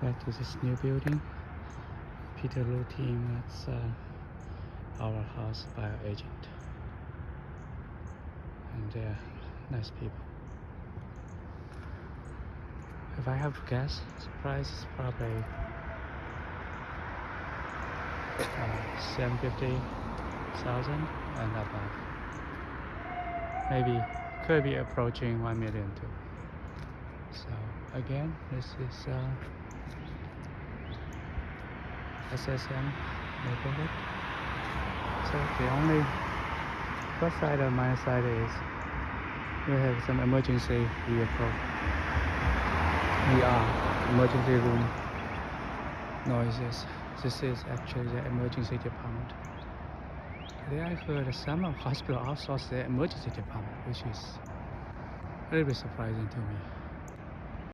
Back to this new building. Peter Lu team at our house by our agent, and they're nice people. If I have to guess, the price is probably 750,000 and above. Maybe could be approaching 1 million too. So again, this is SSM neighborhood. So the only plus side or minus side is we have some emergency vehicle. Emergency room noises. This is actually the emergency department. Today I heard some hospital outsource their emergency department, which is a little bit surprising to me.